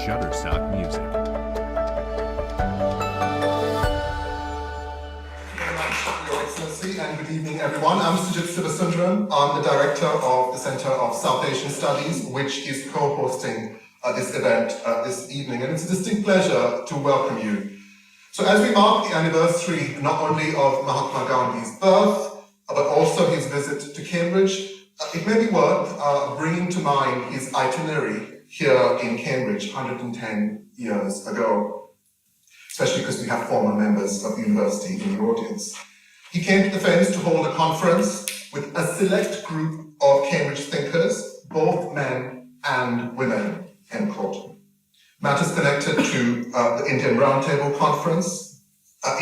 Shutterstock Music. Your Excellency, and good evening, everyone. I'm Sujit Sivasundaram. I'm the Director of the Center of South Asian Studies, which is co-hosting this event this evening. And it's a distinct pleasure to welcome you. So as we mark the anniversary not only of Mahatma Gandhi's birth, but also his visit to Cambridge, it may be worth bringing to mind his itinerary here in Cambridge 110 years ago, especially because we have former members of the university in the audience. He came to the Fens to hold a conference with a select group of Cambridge thinkers, both men and women, end quote. Matters connected to the Indian Roundtable Conference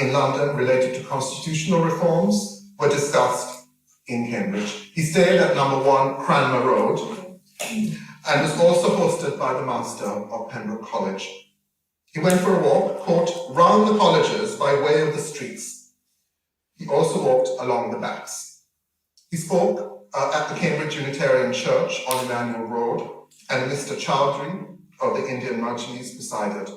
in London related to constitutional reforms were discussed in Cambridge. He stayed at number 1 Cranmer Road and was also hosted by the master of Pembroke College. He went for a walk, quote, round the colleges by way of the streets. He also walked along the backs. He spoke at the Cambridge Unitarian Church on Emmanuel Road, and Mr. Chowdhury of the Indian Majlis presided.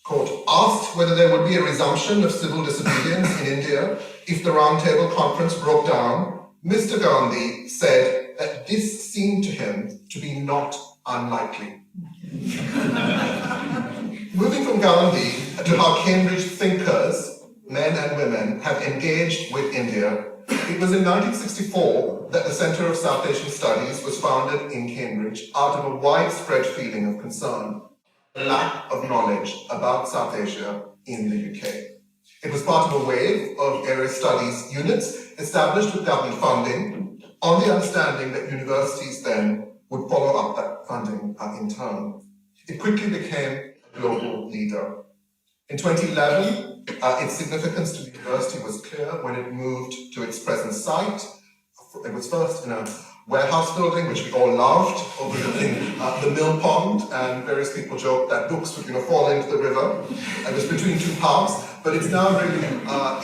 Quote, asked whether there would be a resumption of civil disobedience in India if the Roundtable Conference broke down, Mr. Gandhi said that this seemed to him to be not unlikely. Moving from Gandhi to how Cambridge thinkers, men and women, have engaged with India, it was in 1964 that the Center of South Asian Studies was founded in Cambridge out of a widespread feeling of concern, a lack of knowledge about South Asia in the UK. It was part of a wave of area studies units established with government funding on the understanding that universities then would follow up that funding in turn. It quickly became a global leader. In 2011, its significance to the university was clear when it moved to its present site. It was first in a warehouse building, which we all loved, overlooking the mill pond, and various people joked that books would fall into the river. It was between two paths, but it's now really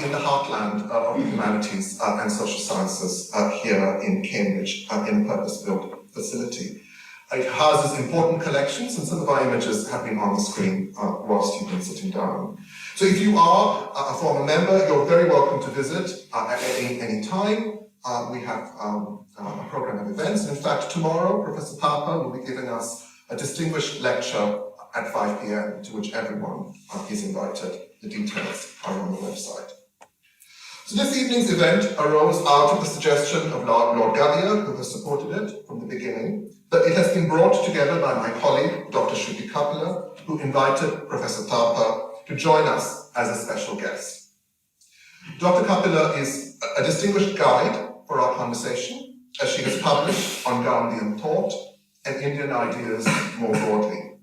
in the heartland of the humanities and social sciences here in Cambridge, in a purpose-built facility. It houses important collections, and some of our images have been on the screen whilst you've been sitting down. So if you are a former member, you're very welcome to visit at any time. We have a program of events. In fact, tomorrow, Professor THAPAR will be giving us a distinguished lecture at 5 p.m. to which everyone is invited. The details are on the website. So this evening's event arose out of the suggestion of Lord Gandhi, who has supported it from the beginning, but it has been brought together by my colleague, Dr. SHRUTI KAPILA, who invited Professor THAPAR to join us as a special guest. Dr. KAPILA is a distinguished guide for our conversation, as she has published on Gandhian thought and Indian ideas more broadly,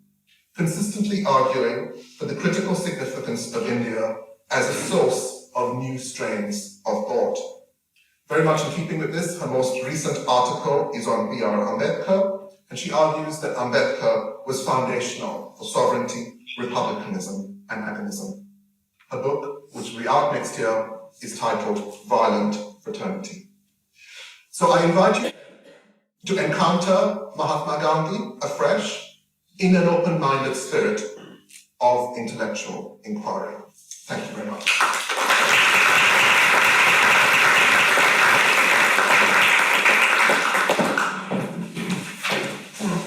consistently arguing for the critical significance of India as a source of new strains of thought. Very much in keeping with this, her most recent article is on B.R. Ambedkar, and she argues that Ambedkar was foundational for sovereignty, republicanism, and agonism. Her book, which will be out next year, is titled Violent Fraternity. So I invite you to encounter Mahatma Gandhi afresh in an open-minded spirit of intellectual inquiry. Thank you very much.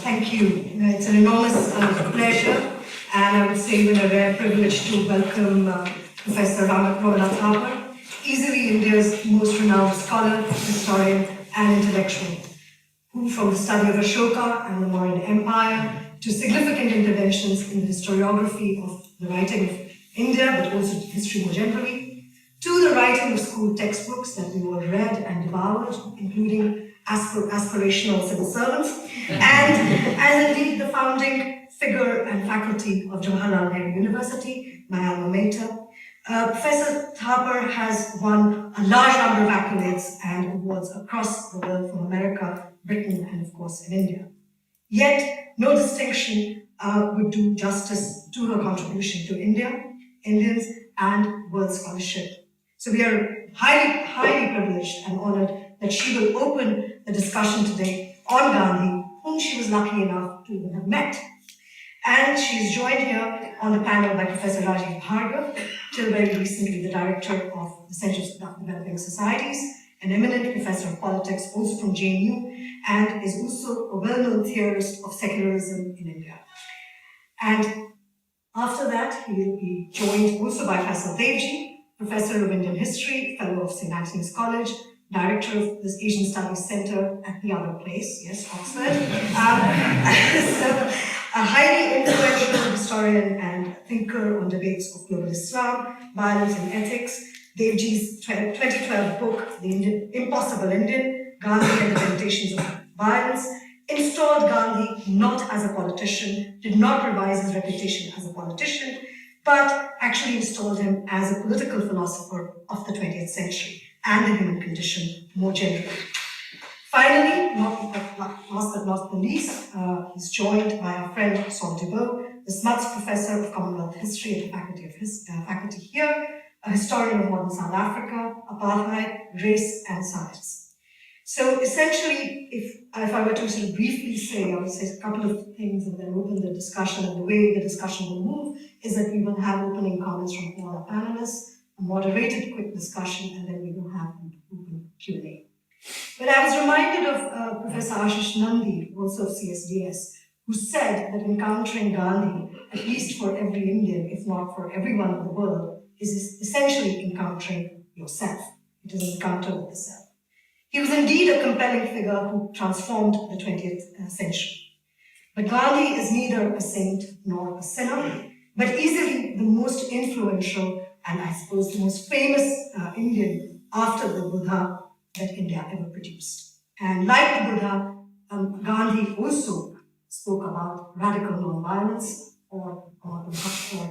Thank you. It's an enormous pleasure, and I would say even a rare privilege to welcome Professor ROMILA THAPAR, easily India's most renowned scholar, historian, and intellectual, who from the study of Ashoka and the Mauryan Empire to significant interventions in the historiography of the writing of India, but also history more generally, to the writing of school textbooks that we all read and devoured, including aspirational civil servants, and as indeed the founding figure and faculty of Jawaharlal Nehru University, my alma mater. Professor THAPAR has won a large number of accolades and awards across the world, from America, Britain, and of course in India. Yet, no distinction would do justice to her contribution to India, Indians, and world scholarship. So we are highly privileged and honored that she will open the discussion today on Gandhi, whom she was lucky enough to even have met. And she's joined here on the panel by Professor RAJEEV Bhargava, till very recently the director of the Center of Developing Societies, an eminent professor of politics, also from JNU, and is also a well-known theorist of secularism in India. And after that, he will be joined also by Faisal Devji, Professor of Indian History, Fellow of St. Antony's College, Director of the Asian Studies Center at the other place, yes, Oxford. So, a highly influential historian and thinker on debates of global Islam, violence and ethics. Devji's 2012 book, The Impossible Indian, Gandhi and the Temptations of Violence, installed Gandhi not as a politician, did not revise his reputation as a politician, but actually installed him as a political philosopher of the 20th century and the human condition more generally. Finally, last but not the least, he's joined by our friend Saul DUBOW, the Smuts Professor of Commonwealth History at the faculty here, a historian of modern South Africa, apartheid, race, and science. So essentially, if I were to sort of briefly say, I would say a couple of things and then open the discussion, and the way the discussion will move is that we will have opening comments from all our panelists, a moderated quick discussion, and then we will have an open Q&A. But I was reminded of Professor Ashish Nandi, also of CSDS, who said that encountering Gandhi, at least for every Indian, if not for everyone in the world, is essentially encountering yourself. It is an encounter with the self. He was indeed a compelling figure who transformed the 20th century. But Gandhi is neither a saint nor a sinner, but easily the most influential and I suppose the most famous Indian after the Buddha that India ever produced. And like the Buddha, Gandhi also spoke about radical nonviolence or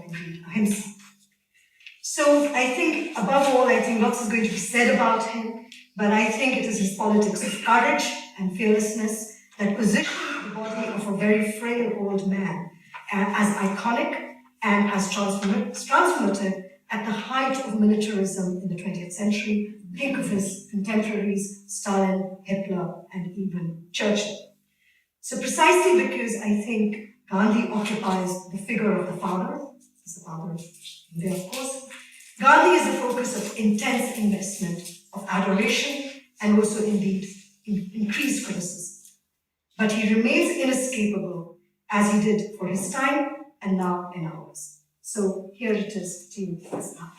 indeed ahimsa. So I think, above all, I think lots is going to be said about him, but I think it is his politics of courage and fearlessness that positioned the body of a very frail old man as iconic and as transformative at the height of militarism in the 20th century. Think of his contemporaries, Stalin, Hitler, and even Churchill. So precisely because I think Gandhi occupies the figure of the father, he's the father of India, of course. Gandhi is the focus of intense investment, of adoration, and also indeed increased criticism. But he remains inescapable as he did for his time and now in ours. So here it is to you now.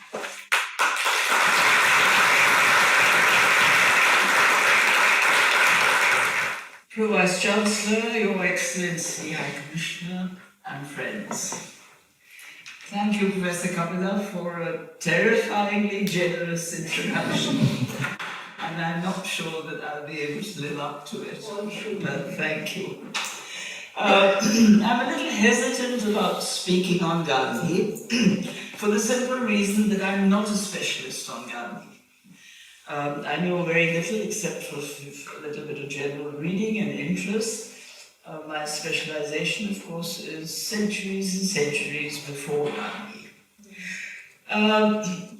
Pro Vice Chancellor, Your Excellency, High Commissioner, and friends. Thank you, Professor Kapila, for a terrifyingly generous introduction. And I'm not sure that I'll be able to live up to it, but thank you. I'm a little hesitant about speaking on Gandhi for the simple reason that I'm not a specialist on Gandhi. I know very little except for a little bit of general reading and interest. My specialization, of course, is centuries and centuries before Gandhi.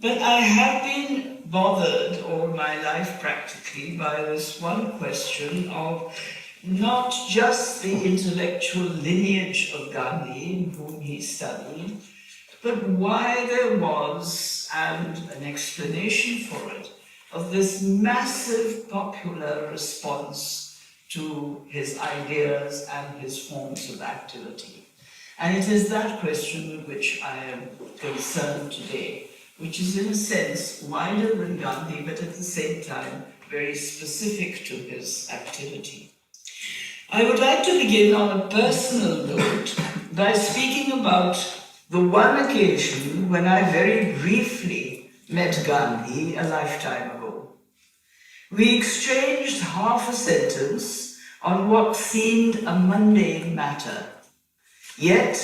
But I have been bothered all my life practically by this one question of not just the intellectual lineage of Gandhi, whom he studied, but why there was, and an explanation for it, of this massive popular response to his ideas and his forms of activity. And it is that question with which I am concerned today, which is in a sense wider than Gandhi, but at the same time very specific to his activity. I would like to begin on a personal note by speaking about the one occasion when I very briefly met Gandhi a lifetime ago. We exchanged half a sentence on what seemed a mundane matter. Yet,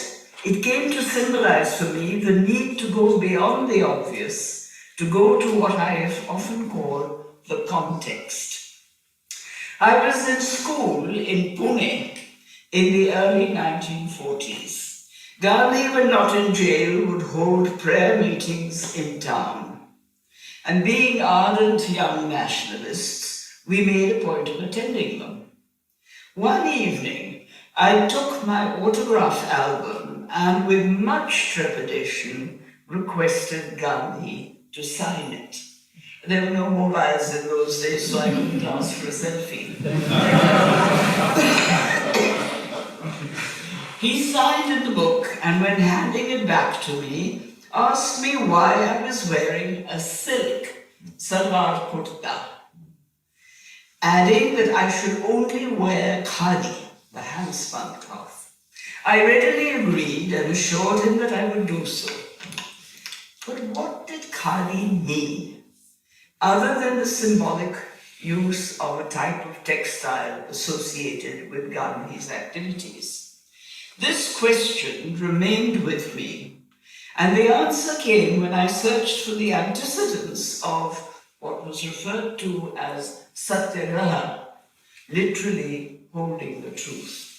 it came to symbolize for me the need to go beyond the obvious, to go to what I have often called the context. I was in school in Pune in the early 1940s. Gandhi, when not in jail, would hold prayer meetings in town. And being ardent young nationalists, we made a point of attending them. One evening, I took my autograph album and with much trepidation requested Gandhi to sign it. There were no mobiles in those days, so I couldn't ask for a selfie. He signed in the book, and when handing it back to me, asked me why I was wearing a silk salwar kurta, adding that I should only wear khadi, the hand-spun cloth. I readily agreed and assured him that I would do so. But what did khadi mean, other than the symbolic use of a type of textile associated with Gandhi's activities? This question remained with me, and the answer came when I searched for the antecedents of what was referred to as satyagraha, literally holding the truth.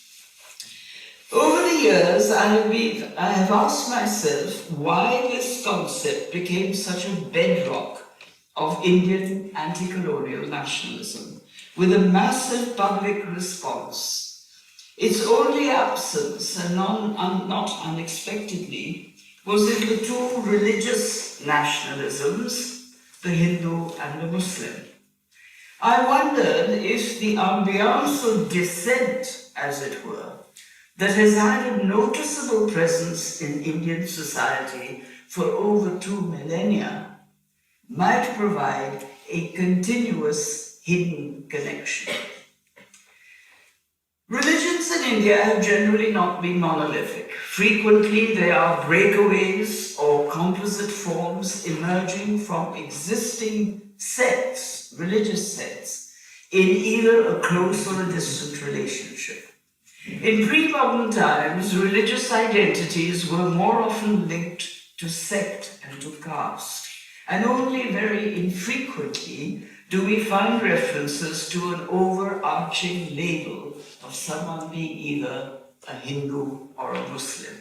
Over the years, I have asked myself why this concept became such a bedrock of Indian anti-colonial nationalism, with a massive public response. Its only absence, and not unexpectedly, was in the two religious nationalisms, the Hindu and the Muslim. I wondered if the ambiance of dissent, as it were, that has had a noticeable presence in Indian society for over 2 millennia might provide a continuous hidden connection. Religions in India have generally not been monolithic. Frequently, there are breakaways or composite forms emerging from existing sects, religious sects, in either a close or a distant relationship. In pre-modern times, religious identities were more often linked to sect and to caste, and only very infrequently do we find references to an overarching label of someone being either a Hindu or a Muslim.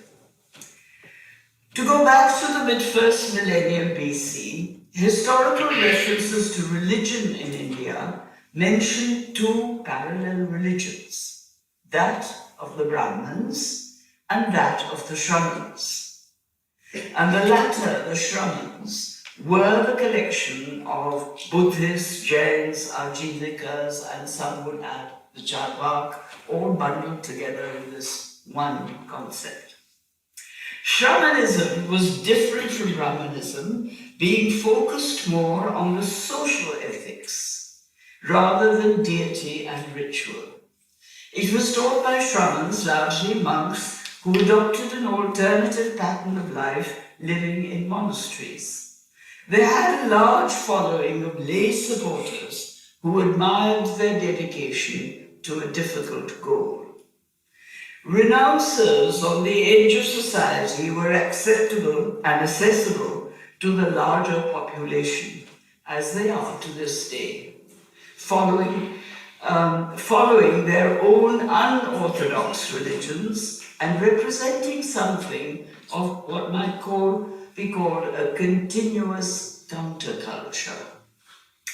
To go back to the mid-first millennium BC, historical references to religion in India mention two parallel religions, that of the Brahmins and that of the Shramans. And the latter, the Shramans, were the collection of Buddhists, Jains, Ajivikas, and some would add the Charvak, all bundled together in this one concept. Shamanism was different from Brahmanism, being focused more on the social ethics rather than deity and ritual. It was taught by Shramans, largely monks, who adopted an alternative pattern of life, living in monasteries. They had a large following of lay supporters who admired their dedication to a difficult goal. Renouncers on the edge of society were acceptable and accessible to the larger population, as they are to this day, following their own unorthodox religions and representing something of what might be called a continuous counterculture.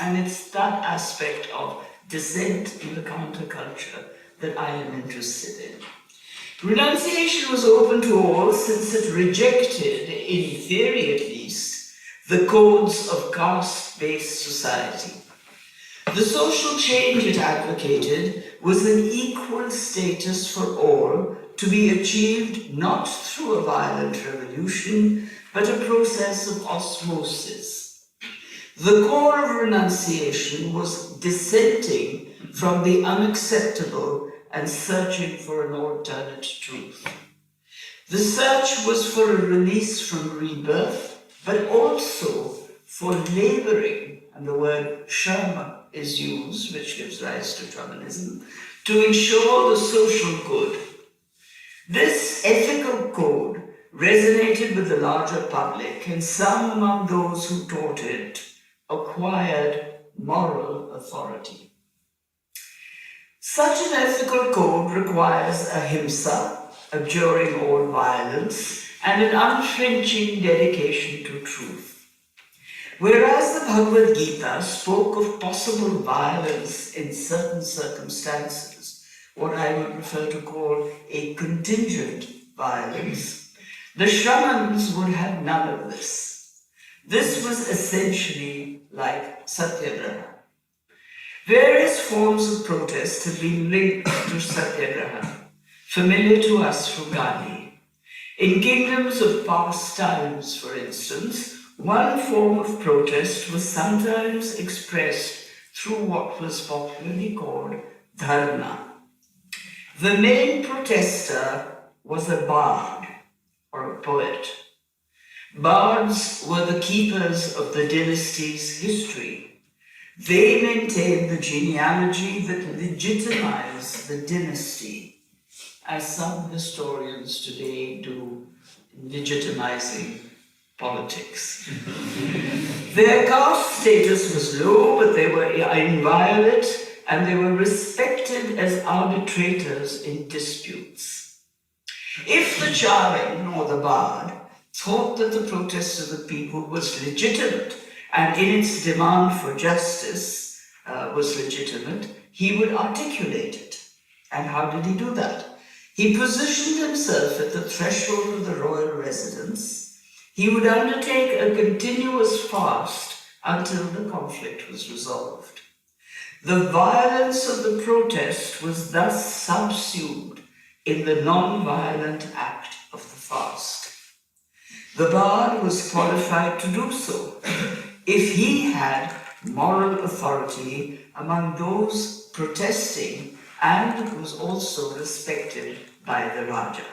And it's that aspect of dissent in the counterculture that I am interested in. Renunciation was open to all since it rejected, in theory at least, the codes of caste-based society. The social change it advocated was an equal status for all to be achieved not through a violent revolution, but a process of osmosis. The core of renunciation was dissenting from the unacceptable and searching for an alternate truth. The search was for a release from rebirth, but also for laboring, and the word sharma is used, which gives rise to Shamanism, to ensure the social good. This ethical code resonated with the larger public, and some among those who taught it acquired moral authority. Such an ethical code requires ahimsa, abjuring all violence, and an unflinching dedication to truth. Whereas the Bhagavad Gita spoke of possible violence in certain circumstances, what I would prefer to call a contingent violence, The Shramans would have none of this. This was essentially like satyagraha. Various forms of protest have been linked to satyagraha, familiar to us from Gandhi. In kingdoms of past times, for instance, one form of protest was sometimes expressed through what was popularly called dharma. The main protester was a bard or a poet. Bards were the keepers of the dynasty's history. They maintained the genealogy that legitimized the dynasty, as some historians today do in legitimizing politics. Their caste status was low, but they were inviolate, and they were respected as arbitrators in disputes. If the charin, or the bard, thought that the protest of the people was legitimate and in its demand for justice was legitimate, he would articulate it. And how did he do that? He positioned himself at the threshold of the royal residence. He would undertake a continuous fast until the conflict was resolved. The violence of the protest was thus subsumed in the non-violent act of the fast. The bard was qualified to do so if he had moral authority among those protesting and was also respected by the Raja.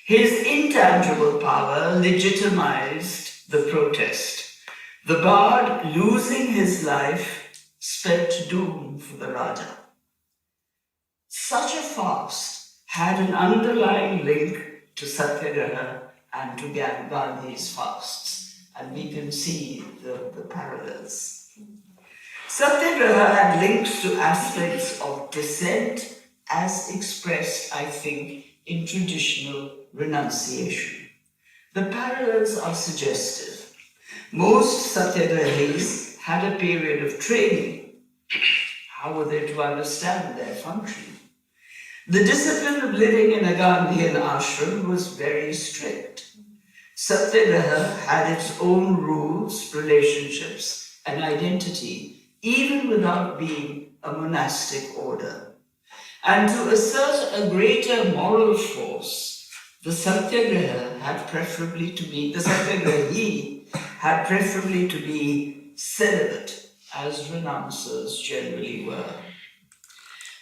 His intangible power legitimized the protest. The bard, losing his life, spelt doom for the Raja. Such a fast had an underlying link to Satyagraha and to Gandhi's fasts, and we can see the parallels. Satyagraha had links to aspects of dissent as expressed, I think, in traditional renunciation. The parallels are suggestive. Most Satyagrahis had a period of training. How were they to understand their function? The discipline of living in a Gandhian ashram was very strict. Satyagraha had its own rules, relationships, and identity, even without being a monastic order. And to assert a greater moral force, the Satyagrahi had preferably to be celibate, as renouncers generally were.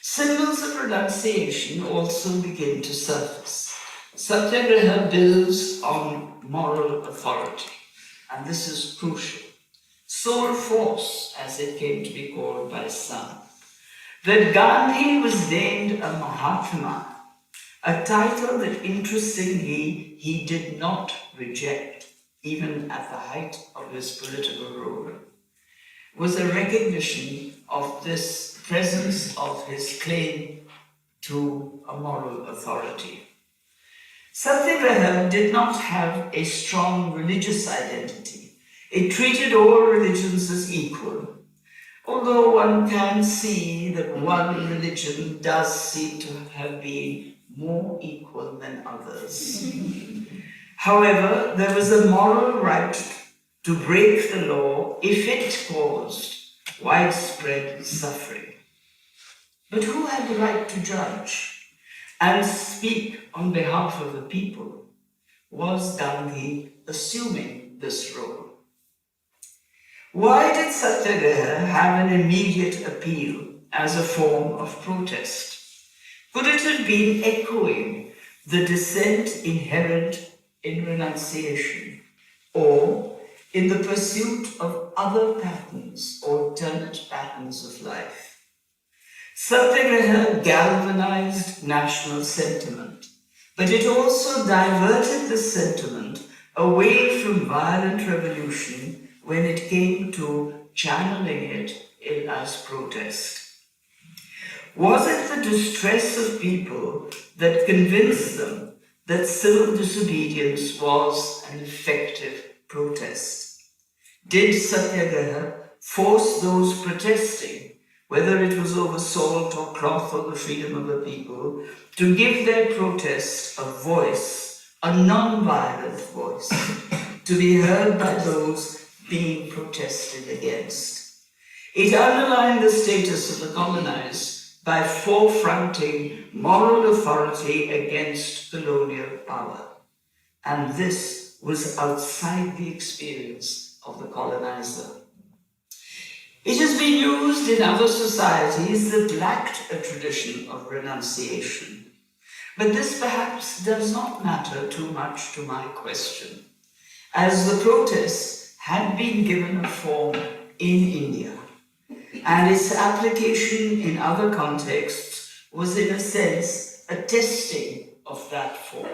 Symbols of renunciation also begin to surface. Satyagraha builds on moral authority, and this is crucial. Soul force, as it came to be called by some. That Gandhi was named a Mahatma, a title that interestingly he did not reject, even at the height of his political rule, was a recognition of this presence of his claim to a moral authority. Satyagraha did not have a strong religious identity. It treated all religions as equal, although one can see that one religion does seem to have been more equal than others. However, there was a moral right to break the law if it caused widespread suffering. But who had the right to judge and speak on behalf of the people? Was Gandhi assuming this role? Why did Satyagraha have an immediate appeal as a form of protest? Could it have been echoing the dissent inherent in renunciation, or in the pursuit of other patterns, alternate patterns of life? Satyagraha galvanized national sentiment, but it also diverted the sentiment away from violent revolution when it came to channeling it as protest. Was it the distress of people that convinced them that civil disobedience was an effective protest? Did Satyagraha force those protesting, whether it was over salt or cloth or the freedom of the people, to give their protest a voice a non-violent voice to be heard by those being protested against. It underlined the status of the colonized by forefronting moral authority against colonial power. And this was outside the experience of the colonizer. It has been used in other societies that lacked a tradition of renunciation. But this perhaps does not matter too much to my question, as the protests had been given a form in India, and its application in other contexts was in a sense a testing of that form.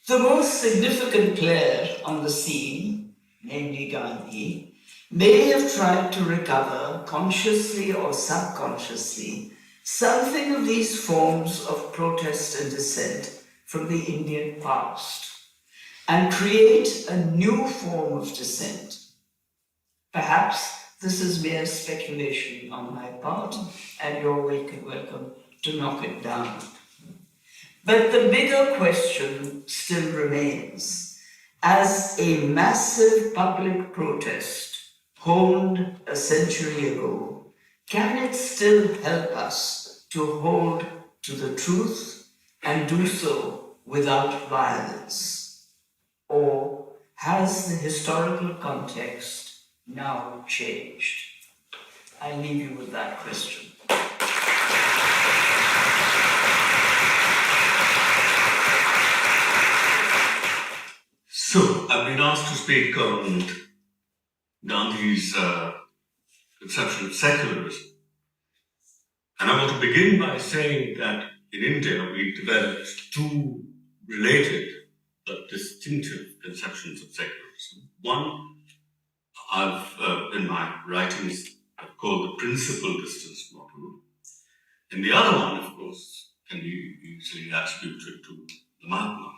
The most significant player on the scene, namely Gandhi, may have tried to recover, consciously or subconsciously, something of these forms of protest and dissent from the Indian past, and create a new form of dissent. Perhaps this is mere speculation on my part, and you're welcome to knock it down. But the bigger question still remains. As a massive public protest honed a century ago, can it still help us to hold to the truth and do so without violence? Or has the historical context now changed? I leave you with that question. So, I've been asked to speak on Gandhi's conception of secularism. And I want to begin by saying that in India we developed two related but distinctive conceptions of secularism. One, in my writings, I've called the principal distance model. And the other one, of course, can be easily attributed to the Mahatma.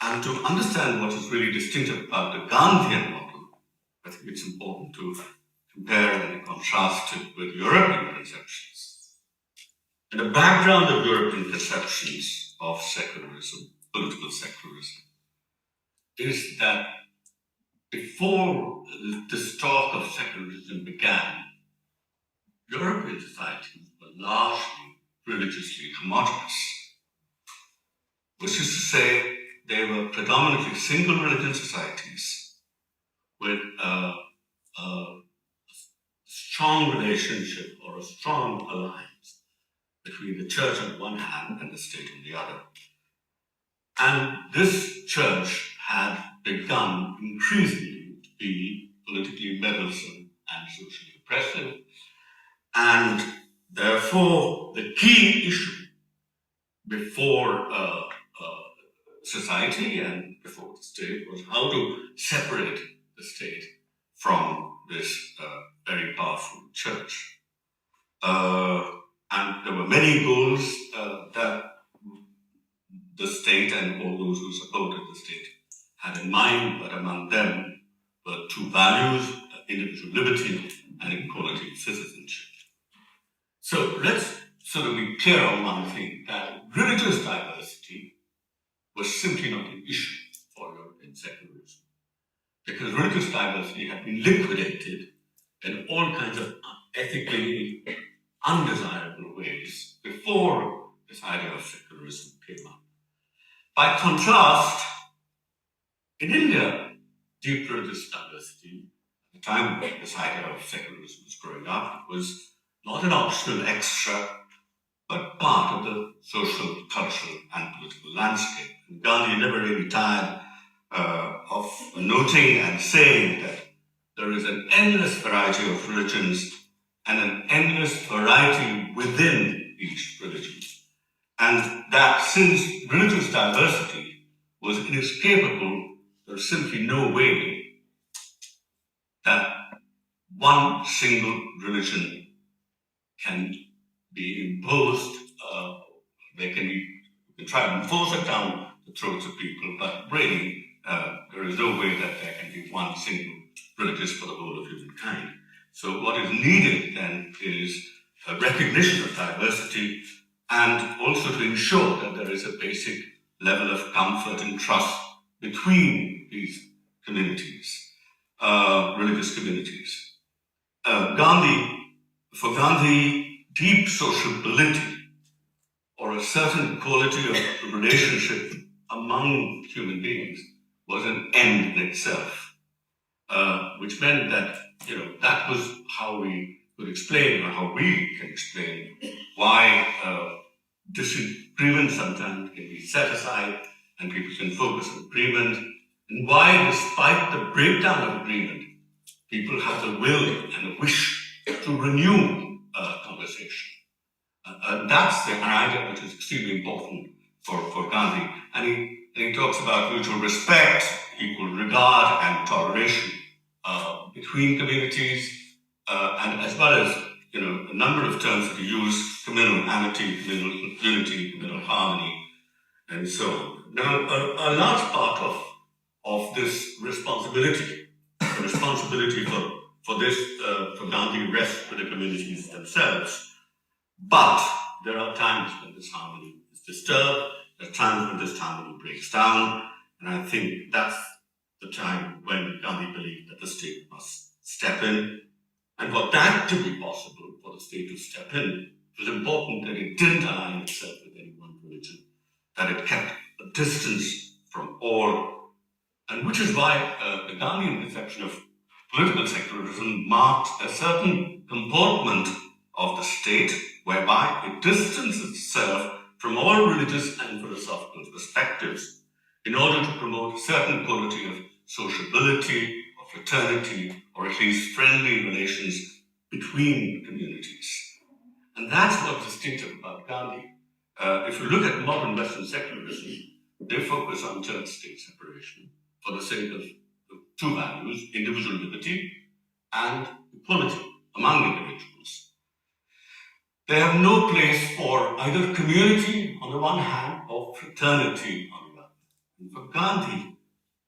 And to understand what is really distinctive about the Gandhian model, I think it's important to compare and contrast it with European conceptions. And the background of European conceptions of secularism, political secularism, is that before this talk of secularism began, European societies were largely religiously homogeneous, which is to say, they were predominantly single religion societies with a strong relationship or a strong alliance between the church on one hand and the state on the other. And this church had begun increasingly to be politically meddlesome and socially oppressive. And therefore, the key issue before society and before the state was how to separate the state from this very powerful church. And there were many goals that the state and all those who supported the state had in mind, but among them were two values, individual liberty and equality of citizenship. So let's sort of be clear on one thing, that religious diversity was simply not an issue for European secularism, because religious diversity had been liquidated in all kinds of ethically undesirable ways before this idea of secularism came up. By contrast, in India, deep religious diversity, at the time when this idea of secularism was growing up, was not an optional extra, but part of the social, cultural, and political landscape. And Gandhi never really tired of noting and saying that there is an endless variety of religions and an endless variety within each religion. And that since religious diversity was inescapable, there's simply no way that one single religion can be imposed. You can try to enforce it down the throats of people, but really there is no way that there can be one single religious for the whole of humankind. So what is needed then is a recognition of diversity and also to ensure that there is a basic level of comfort and trust between these communities, religious communities. For Gandhi, deep sociability or a certain quality of relationship among human beings was an end in itself, which meant that, that was how we could explain, or how we can explain, why disagreement sometimes can be set aside and people can focus on agreement, and why, despite the breakdown of agreement, people have the will and the wish to renew conversation. That's an idea which is extremely important for Gandhi. And he talks about mutual respect, equal regard, and toleration between communities, and as well as a number of terms that he used: communal amity, communal unity, communal harmony, and so on. Now, a large part of this responsibility, the responsibility for Gandhi rests with the communities themselves. But there are times when this harmony is disturbed, there are times when this harmony breaks down, and I think that's the time when Gandhi believed that the state must step in. And for that to be possible, for the state to step in, it was important that it didn't align itself with any one religion, that it kept a distance from all, and which is why the Gandhian conception of political secularism marked a certain comportment of the state whereby it distances itself from all religious and philosophical perspectives in order to promote a certain quality of sociability, of fraternity, or at least friendly relations between communities. And that's what distinctive about Gandhi. If you look at modern Western secularism, they focus on church-state separation for the sake of two values: individual liberty and equality among individuals. They have no place for either community on the one hand or fraternity on the other. And for Gandhi,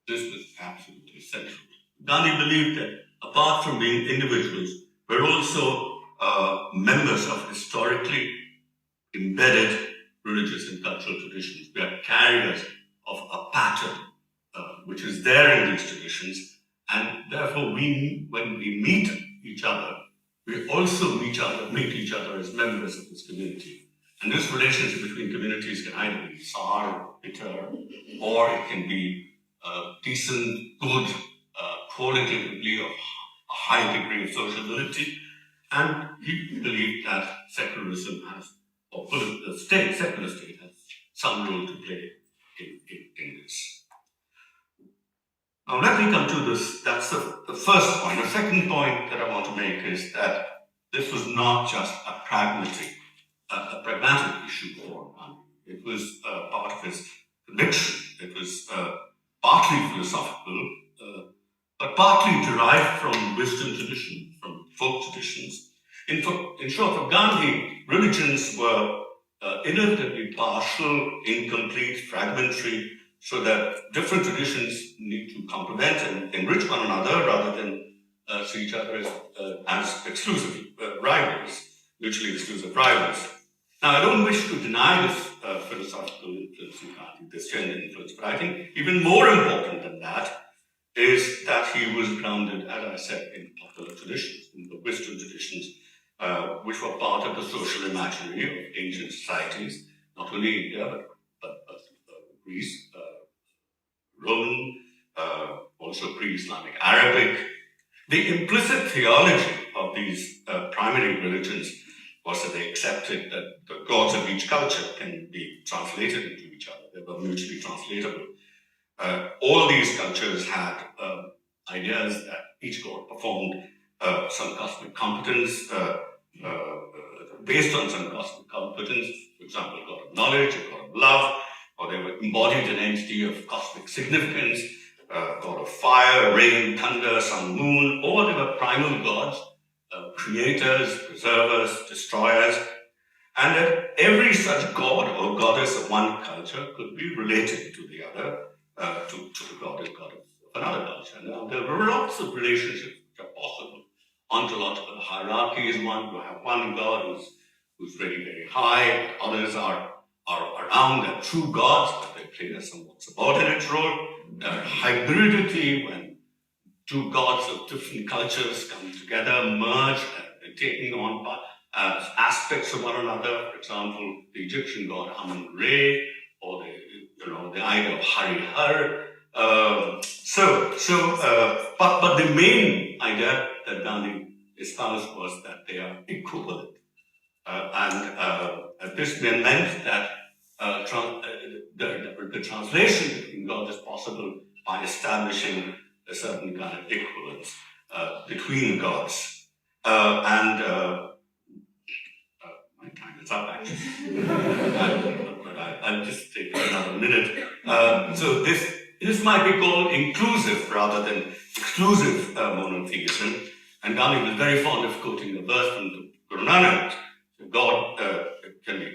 this was absolutely central. Gandhi believed that apart from being individuals, we're also members of historically embedded religious and cultural traditions. We are carriers of a pattern which is there in these traditions, and therefore when we meet each other, we also meet each other as members of this community. And this relationship between communities can either be sour, bitter, or it can be decent, good, qualitatively of a high degree of sociability. And he believed that secularism has, or the secular state has some role to play in this. Now let me come to this. That's the first point. The second point that I want to make is that this was not just a pragmatic issue for Gandhi. It was part of his conviction. It was partly philosophical, but partly derived from wisdom tradition, from folk traditions. In short, for Gandhi, religions were inevitably partial, incomplete, fragmentary, so that different traditions need to complement and enrich one another rather than see each other as exclusive rivals, mutually exclusive rivals. Now, I don't wish to deny this philosophical influence in Gandhi, this gender influence, but I think even more important than that is that he was grounded, as I said, in popular traditions, in the wisdom traditions, which were part of the social imaginary of ancient societies, not only India, but Greece, Roman, also pre-Islamic Arabic. The implicit theology of these primary religions was that they accepted that the gods of each culture can be translated into each other. They were mutually translatable. All these cultures had ideas that each god performed some cosmic competence, based on some cosmic competence, for example, a god of knowledge, a god of love, or they were embodied an entity of cosmic significance, god of fire, rain, thunder, sun, moon, or they were primal gods, creators, preservers, destroyers, and that every such god or goddess of one culture could be related to the other, to the god of another culture. Now, there were lots of relationships which are possible. Ontological hierarchy is one. You have one god who's who's very, very high. Others are around, they're true gods, but they play a somewhat subordinate role. Hybridity, when two gods of different cultures come together, merge, and taking on aspects of one another. For example, the Egyptian god Amun-Re, or the idea of Hari-Har. But the main idea that Gandhi espoused was that they are equivalent. This meant that the translation between gods is possible by establishing a certain kind of equivalence between gods. My time is up, actually. But I'll just take another minute. So this might be called inclusive rather than exclusive monotheism. And Gandhi was very fond of quoting a verse from the Guru Nanak. God can be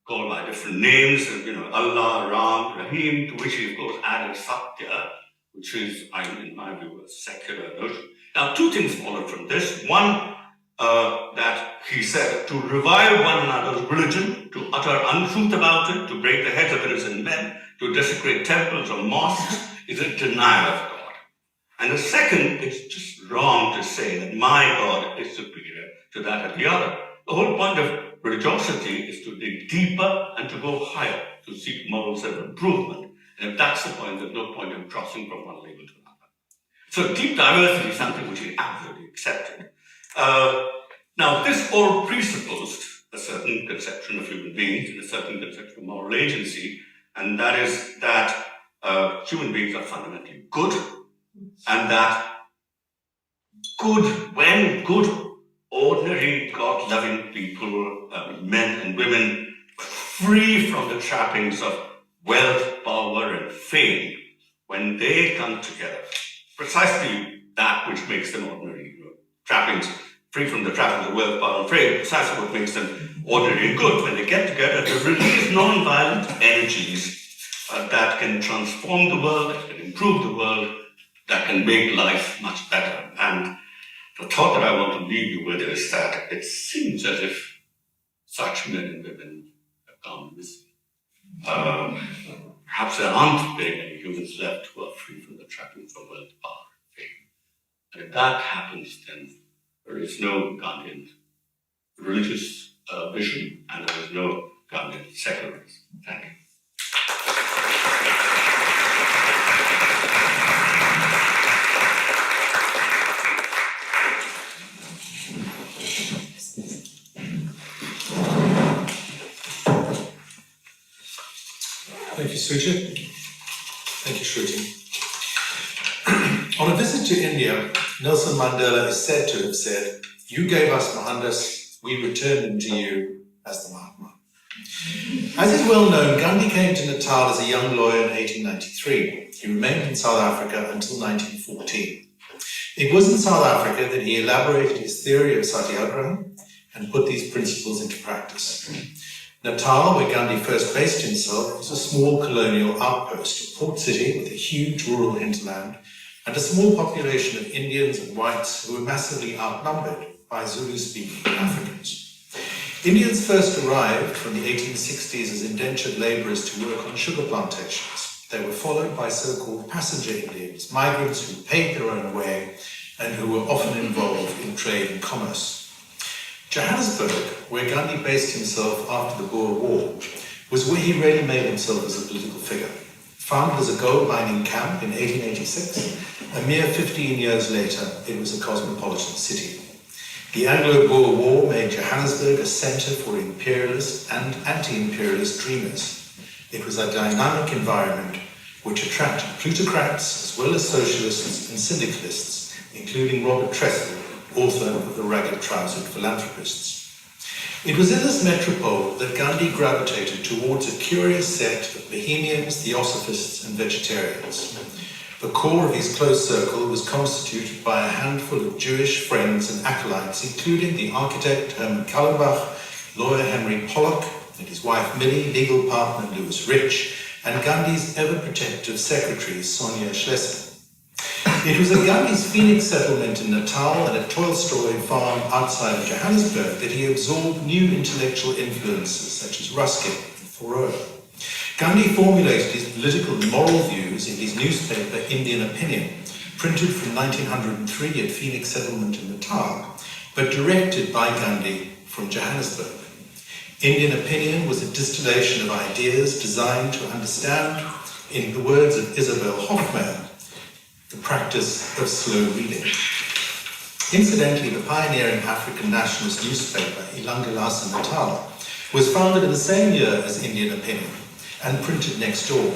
called by different names, Allah, Ram, Rahim, to which he, of course, added Satya, which is, in my view, a secular notion. Now, two things followed from this. One, that he said, to revile one another's religion, to utter untruth about it, to break the heads of innocent men, to desecrate temples or mosques, is a denial of God. And the second, it's just wrong to say that my God is superior to that of the other. The whole point of religiosity is to dig deeper and to go higher, to seek moral self-improvement. And if that's the point, there's no point in crossing from one label to another. So deep diversity is something which he absolutely accepted. Now, this all presupposed a certain conception of human beings and a certain conception of moral agency, and that is that human beings are fundamentally good, and that good, ordinary, God-loving people, men and women, free from the trappings of wealth, power, and fame, when they come together, precisely that which makes them ordinary, trappings, free from the trappings of wealth, power, and fame, precisely what makes them ordinary and good. When they get together, they release non-violent energies that can transform the world, that can improve the world, that can make life much better. And the thought that I want to leave you with is that it seems as if such men and women have gone missing. Perhaps there aren't very many humans left who are free from the trappings of wealth, power, and fame. And if that happens, then there is no Gandhian religious vision, and there is no Gandhian secularism. Thank you. Thank you, Suja. Thank you, Shruti. On a visit to India, Nelson Mandela is said to have said, "You gave us Mohandas, we returned them to you as the Mahatma." As is well known, Gandhi came to Natal as a young lawyer in 1893. He remained in South Africa until 1914. It was in South Africa that he elaborated his theory of satyagraha and put these principles into practice. Natal, where Gandhi first based himself, was a small colonial outpost, a port city with a huge rural hinterland and a small population of Indians and whites who were massively outnumbered by Zulu-speaking Africans. Indians first arrived from the 1860s as indentured laborers to work on sugar plantations. They were followed by so-called passenger Indians, migrants who paid their own way and who were often involved in trade and commerce. Johannesburg, where Gandhi based himself after the Boer War, was where he really made himself as a political figure. Founded as a gold mining camp in 1886, a mere 15 years later, it was a cosmopolitan city. The Anglo-Boer War made Johannesburg a centre for imperialist and anti-imperialist dreamers. It was a dynamic environment which attracted plutocrats as well as socialists and syndicalists, including Robert Tressel, author of The Ragged-Trousered Philanthropists. It was in this metropole that Gandhi gravitated towards a curious set of Bohemians, Theosophists, and vegetarians. The core of his close circle was constituted by a handful of Jewish friends and acolytes, including the architect Herman Kallenbach, lawyer Henry Pollock, and his wife Millie, legal partner Louis Rich, and Gandhi's ever-protective secretary Sonia Schlesser. It was at Gandhi's Phoenix settlement in Natal and at Tolstoy farm outside of Johannesburg that he absorbed new intellectual influences such as Ruskin and Thoreau. Gandhi formulated his political and moral views in his newspaper Indian Opinion, printed from 1903 at Phoenix settlement in Natal, but directed by Gandhi from Johannesburg. Indian Opinion was a distillation of ideas designed to understand, in the words of Isabel Hoffman, the practice of slow reading. Incidentally, the pioneering African nationalist newspaper, Ilanga Natal, was founded in the same year as Indian Opinion and printed next door.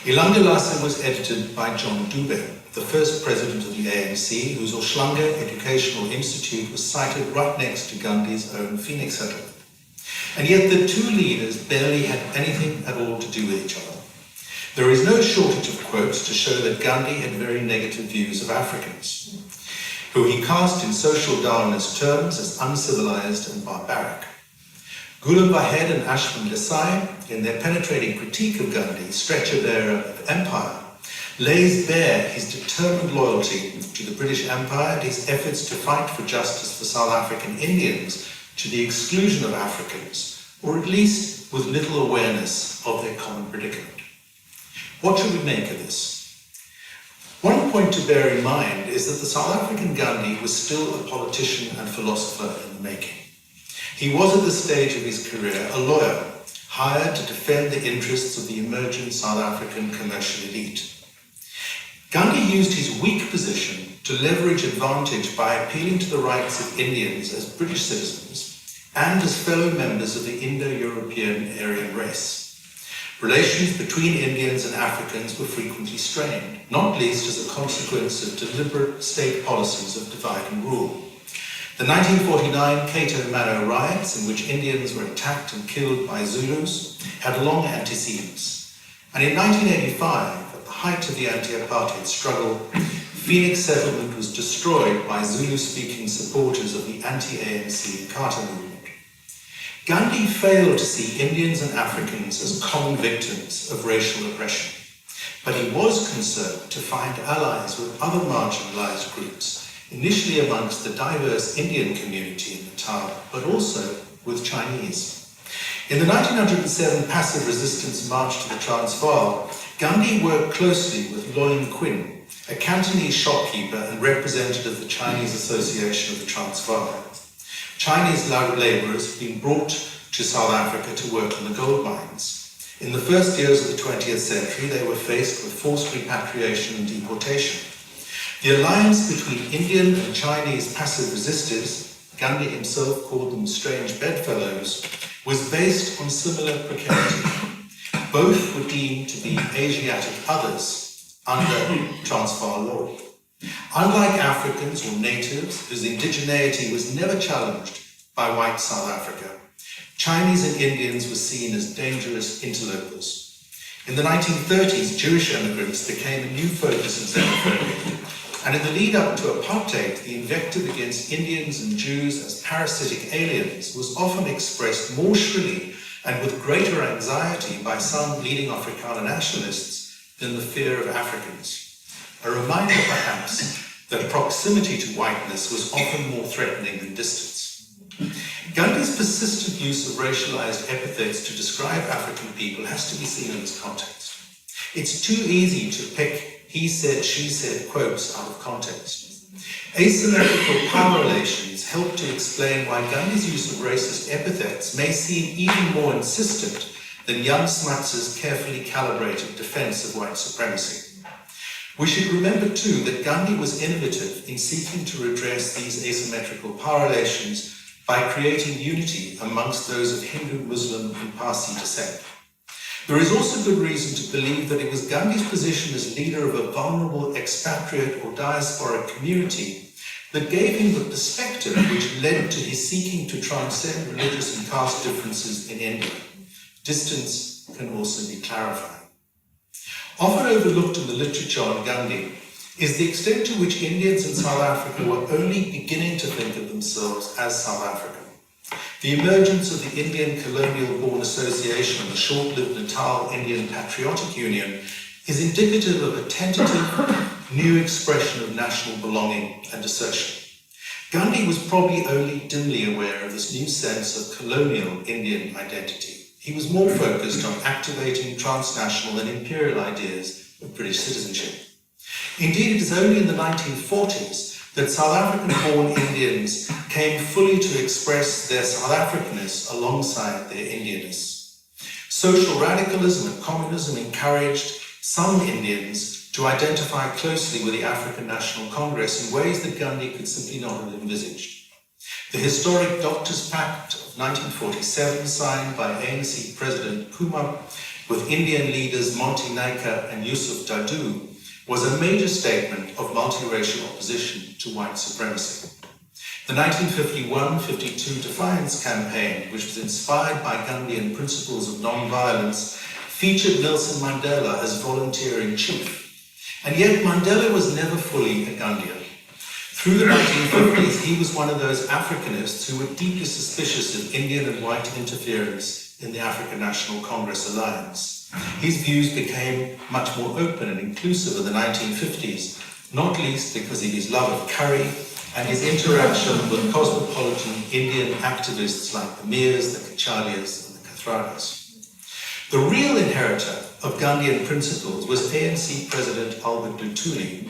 Ilanga was edited by John DUBOW, the first president of the ANC, whose Oshlanga Educational Institute was sited right next to Gandhi's own Phoenix settlement. And yet the two leaders barely had anything at all to do with each other. There is no shortage of quotes to show that Gandhi had very negative views of Africans, who he cast in social Darwinist terms as uncivilized and barbaric. Ghulam Vahed and Ashwin Desai, in their penetrating critique of Gandhi, stretcher-bearer of empire, lays bare his determined loyalty to the British Empire and his efforts to fight for justice for South African Indians to the exclusion of Africans, or at least with little awareness of their common predicament. What should we make of this? One point to bear in mind is that the South African Gandhi was still a politician and philosopher in the making. He was at this stage of his career a lawyer, hired to defend the interests of the emerging South African commercial elite. Gandhi used his weak position to leverage advantage by appealing to the rights of Indians as British citizens and as fellow members of the Indo-European Aryan race. Relations between Indians and Africans were frequently strained, not least as a consequence of deliberate state policies of divide and rule. The 1949 Cato Manor riots, in which Indians were attacked and killed by Zulus, had long antecedents. And in 1985, at the height of the anti-apartheid struggle, Phoenix settlement was destroyed by Zulu-speaking supporters of the anti-ANC Carter movement. Gandhi failed to see Indians and Africans as common victims of racial oppression, but he was concerned to find allies with other marginalized groups, initially amongst the diverse Indian community in Natal, but also with Chinese. In the 1907 passive resistance march to the Transvaal, Gandhi worked closely with Loin Quinn, a Cantonese shopkeeper and representative of the Chinese Association of the Transvaal. Chinese laborers had been brought to South Africa to work on the gold mines. In the first years of the 20th century, they were faced with forced repatriation and deportation. The alliance between Indian and Chinese passive resistors, Gandhi himself called them strange bedfellows, was based on similar precarity. Both were deemed to be Asiatic others under Transvaal law. Unlike Africans or natives, whose indigeneity was never challenged by white South Africa, Chinese and Indians were seen as dangerous interlopers. In the 1930s, Jewish immigrants became a new focus in xenophobia, and in the lead-up to apartheid, the invective against Indians and Jews as parasitic aliens was often expressed more shrilly and with greater anxiety by some leading Afrikaner nationalists than the fear of Africans. A reminder, perhaps, that proximity to whiteness was often more threatening than distance. Gandhi's persistent use of racialized epithets to describe African people has to be seen in this context. It's too easy to pick he said, she said quotes out of context. Asymmetrical power relations help to explain why Gandhi's use of racist epithets may seem even more insistent than Jan Smuts's carefully calibrated defense of white supremacy. We should remember, too, that Gandhi was innovative in seeking to redress these asymmetrical power relations by creating unity amongst those of Hindu, Muslim, and Parsi descent. There is also good reason to believe that it was Gandhi's position as leader of a vulnerable expatriate or diasporic community that gave him the perspective which led to his seeking to transcend religious and caste differences in India. Distance can also be clarifying. Often overlooked in the literature on Gandhi is the extent to which Indians in South Africa were only beginning to think of themselves as South African. The emergence of the Indian Colonial-Born Association and the short-lived Natal Indian Patriotic Union is indicative of a tentative, new expression of national belonging and assertion. Gandhi was probably only dimly aware of this new sense of colonial Indian identity. He was more focused on activating transnational and imperial ideas of British citizenship. Indeed, it is only in the 1940s that South African-born Indians came fully to express their South Africanness alongside their Indianness. Social radicalism and communism encouraged some Indians to identify closely with the African National Congress in ways that Gandhi could simply not have envisaged. The historic Doctors' Pact of 1947, signed by ANC President Puma with Indian leaders Monty Naika and Yusuf Dadoo, was a major statement of multiracial opposition to white supremacy. The 1951-52 Defiance Campaign, which was inspired by Gandhian principles of non-violence, featured Nelson Mandela as volunteering chief. And yet Mandela was never fully a Gandhian. Through the 1950s, he was one of those Africanists who were deeply suspicious of Indian and white interference in the African National Congress alliance. His views became much more open and inclusive in the 1950s, not least because of his love of curry and his interaction with cosmopolitan Indian activists like the Mirs, the Kachalias, and the Kathradas. The real inheritor of Gandhian principles was ANC President Albert Luthuli,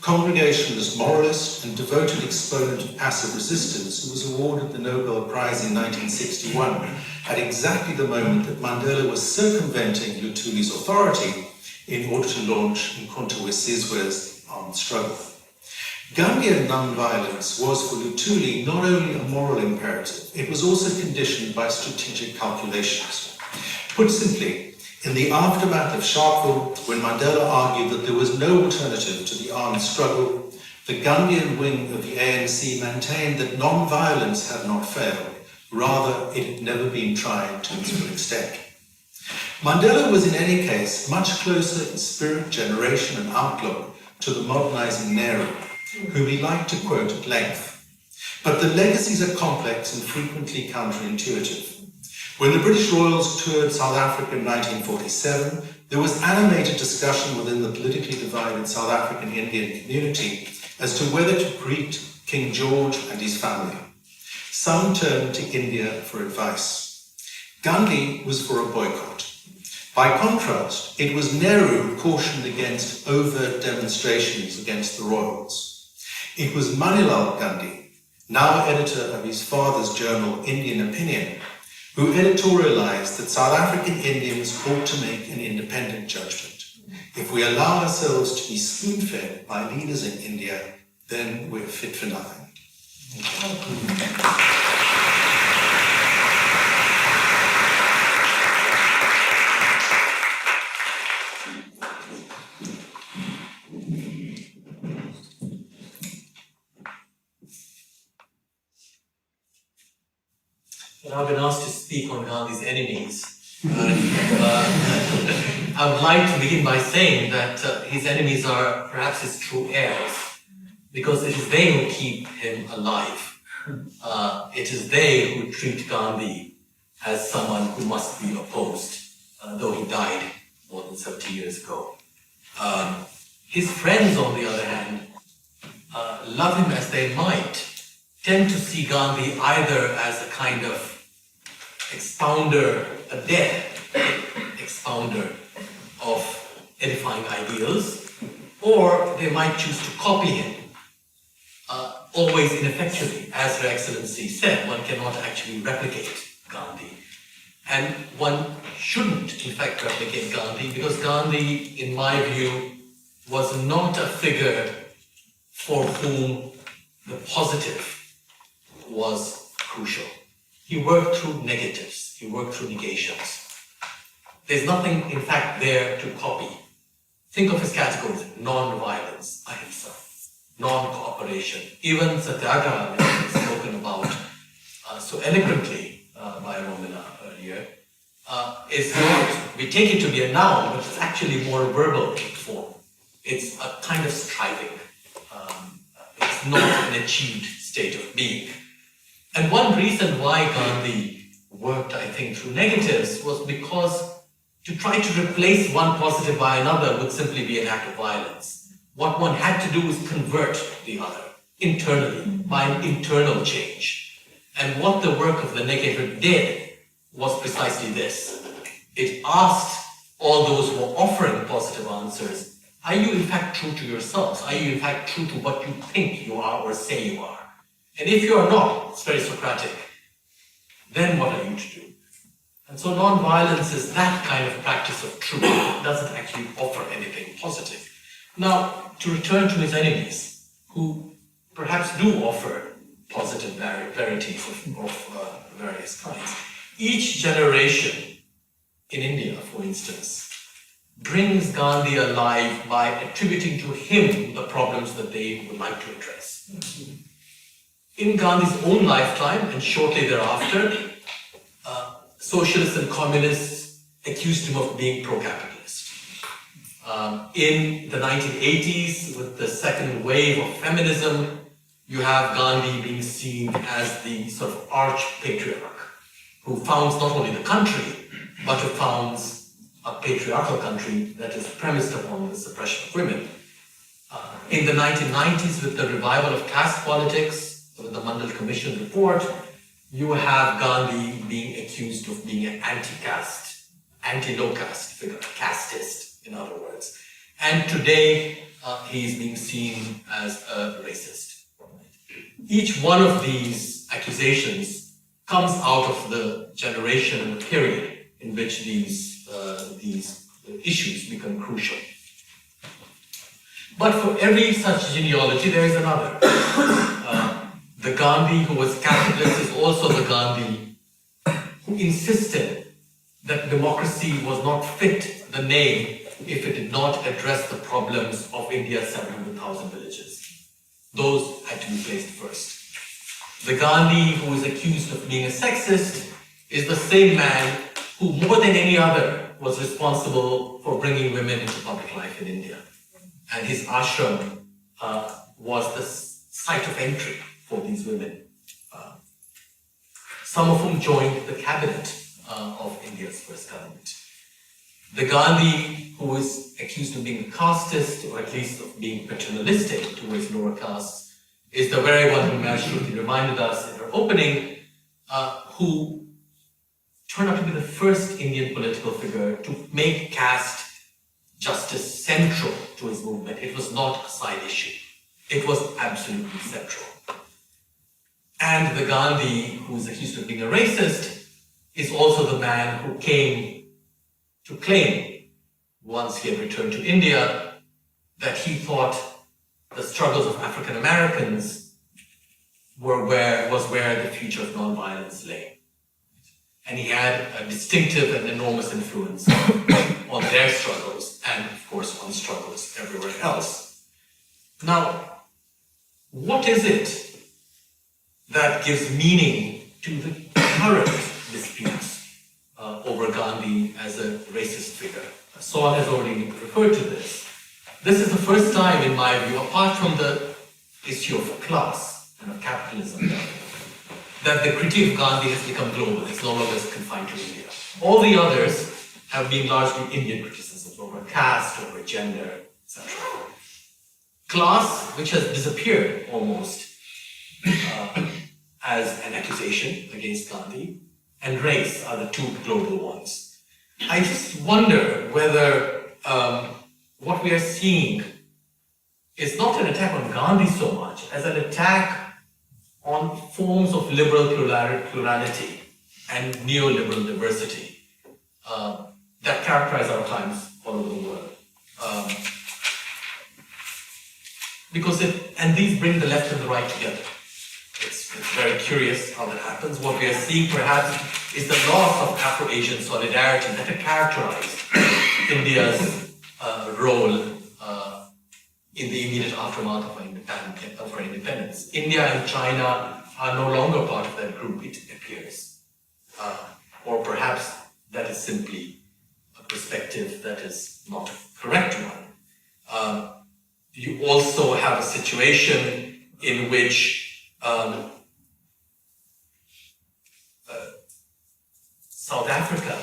Congregationalist moralist and devoted exponent of passive resistance, who was awarded the Nobel Prize in 1961 at exactly the moment that Mandela was circumventing Luthuli's authority in order to launch Umkhonto we Sizwe's armed struggle. Gandhian non-violence was for Luthuli not only a moral imperative, it was also conditioned by strategic calculations. Put simply, in the aftermath of Sharpeville, when Mandela argued that there was no alternative to the armed struggle, the Gandhian wing of the ANC maintained that non-violence had not failed, rather it had never been tried to its full extent. Mandela was in any case much closer in spirit, generation and outlook to the modernizing Nehru, whom he liked to quote at length. But the legacies are complex and frequently counterintuitive. When the British Royals toured South Africa in 1947, there was animated discussion within the politically divided South African Indian community as to whether to greet King George and his family. Some turned to India for advice. Gandhi was for a boycott. By contrast, it was Nehru who cautioned against overt demonstrations against the royals. It was Manilal Gandhi, now editor of his father's journal Indian Opinion, who editorialized that South African Indians ought to make an independent judgment. If we allow ourselves to be spoon-fed by leaders in India, then we're fit for nothing. Well, I've been asked to speak on Gandhi's enemies. I would like to begin by saying that his enemies are perhaps his true heirs, because it is they who keep him alive. It is they who treat Gandhi as someone who must be opposed, though he died more than 70 years ago. His friends, on the other hand, love him as they might, tend to see Gandhi either as a kind of expounder, a dead expounder of edifying ideals, or they might choose to copy him, always ineffectually. As Her Excellency said, one cannot actually replicate Gandhi. And one shouldn't, in fact, replicate Gandhi, because Gandhi, in my view, was not a figure for whom the positive was crucial. He worked through negatives, he worked through negations. There's nothing, in fact, there to copy. Think of his categories: non-violence, ahimsa, non-cooperation, even satyagraha, which was spoken about so eloquently by ROMILA earlier, is not, we take it to be a noun, but it's actually more verbal in form. It's a kind of striving. It's not an achieved state of being. And one reason why Gandhi worked, I think, through negatives was because to try to replace one positive by another would simply be an act of violence. what one had to do was convert the other internally by an internal change. And what the work of the negative did was precisely this. It asked all those who were offering positive answers, are you in fact true to yourselves? Are you in fact true to what you think you are or say you are? And if you are not, it's very Socratic, then what are you to do? And so non-violence is that kind of practice of truth. It doesn't actually offer anything positive. Now, to return to his enemies, who perhaps do offer positive verities of various kinds. Each generation in India, for instance, brings Gandhi alive by attributing to him the problems that they would like to address. In Gandhi's own lifetime and shortly thereafter, socialists and communists accused him of being pro-capitalist. In the 1980s, with the second wave of feminism, you have Gandhi being seen as the sort of arch-patriarch who founds not only the country, but who founds a patriarchal country that is premised upon the suppression of women. In the 1990s, with the revival of caste politics, with the Mandal Commission report, you have Gandhi being accused of being an anti-caste, anti-low caste figure, casteist, in other words. And today, he is being seen as a racist. Each one of these accusations comes out of the generation and the period in which these issues become crucial. But for every such genealogy, there is another. The Gandhi who was capitalist is also the Gandhi who insisted that democracy was not fit the name if it did not address the problems of India's 700,000 villages. Those had to be placed first. The Gandhi who is accused of being a sexist is the same man who, more than any other, was responsible for bringing women into public life in India. And his ashram was the site of entry for these women, some of whom joined the cabinet of India's first government. The Gandhi who is accused of being a casteist, or at least of being paternalistic towards lower castes, is the very one whom SHRUTI reminded us in her opening, who turned out to be the first Indian political figure to make caste justice central to his movement. It was not a side issue. It was absolutely central. And the Gandhi who is accused of being a racist is also the man who came to claim, once he had returned to India, that he thought the struggles of African Americans was where the future of non-violence lay. And he had a distinctive and enormous influence on their struggles and, of course, on struggles everywhere else. Now, what is it that gives meaning to the current disputes over Gandhi as a racist figure? Saul has already referred to this. This is the first time, in my view, apart from the issue of class and of capitalism, that the critique of Gandhi has become global. It's no longer confined to India. All the others have been largely Indian criticisms over caste, over gender, etc. Class, which has disappeared almost as an accusation against Gandhi, and race are the two global ones. I just wonder whether what we are seeing is not an attack on Gandhi so much as an attack on forms of liberal plurality and neoliberal diversity that characterize our times all over the world. And these bring the left and the right together. It's very curious how that happens. What we are seeing perhaps is the loss of Afro-Asian solidarity that had characterized India's role in the immediate aftermath of our independence. India and China are no longer part of that group, it appears. Or perhaps that is simply a perspective that is not a correct one. You also have a situation in which South Africa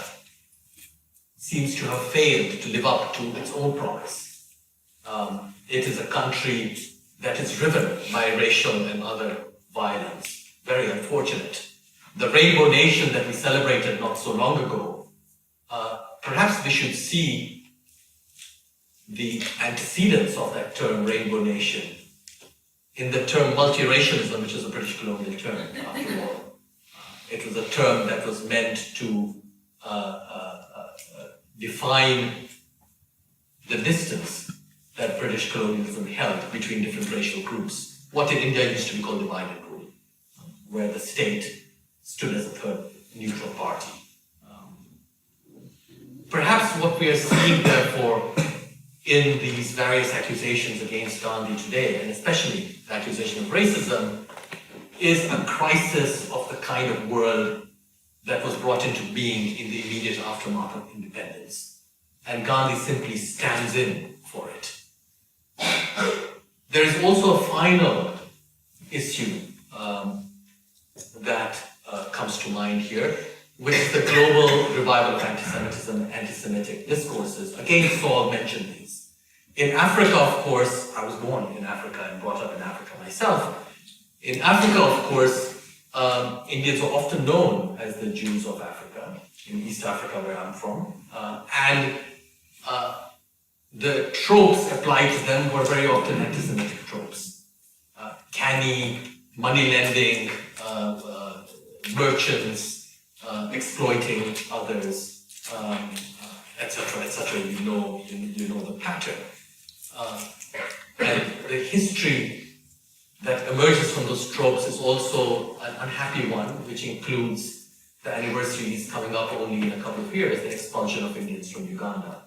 seems to have failed to live up to its own promise. It is a country that is riven by racial and other violence. Very unfortunate. The Rainbow Nation that we celebrated not so long ago, perhaps we should see the antecedents of that term, Rainbow Nation, in the term multiracialism, which is a British colonial term, after all. It was a term that was meant to define the distance that British colonialism held between different racial groups. What in India used to be called divide and rule, where the state stood as a third neutral party. Perhaps what we are seeing, therefore, in these various accusations against Gandhi today, and especially the accusation of racism, is a crisis of the kind of world that was brought into being in the immediate aftermath of independence. And Gandhi simply stands in for it. There is also a final issue that comes to mind here, which is the global revival of anti-Semitism, anti-Semitic discourses. Again, Saul mentioned these. In Africa, of course, I was born in Africa and brought up in Africa myself. In Africa, of course, Indians are often known as the Jews of Africa, in East Africa where I'm from. And the tropes applied to them were very often anti-Semitic tropes. Canny, money lending, merchants, exploiting others, etc., etc. You know the pattern. And the history that emerges from those tropes is also an unhappy one, which includes the anniversaries coming up only in a couple of years, the expulsion of Indians from Uganda.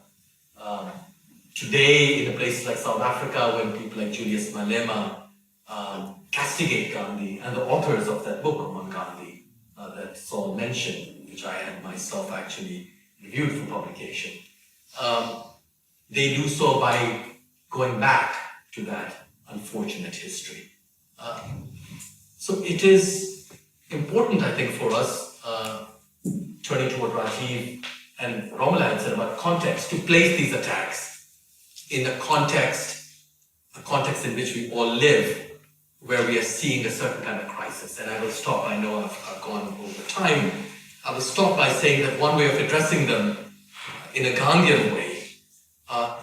Today, in places like South Africa, when people like Julius Malema castigate Gandhi, and the authors of that book on Gandhi that Saul mentioned, which I had myself actually reviewed for publication, they do so by going back to that unfortunate history. So it is important, I think, for us, turning to what Rajeev and ROMILA had said about context, to place these attacks in a context in which we all live, where we are seeing a certain kind of crisis. And I will stop, I know I've gone over time, I will stop by saying that one way of addressing them in a Gandhian way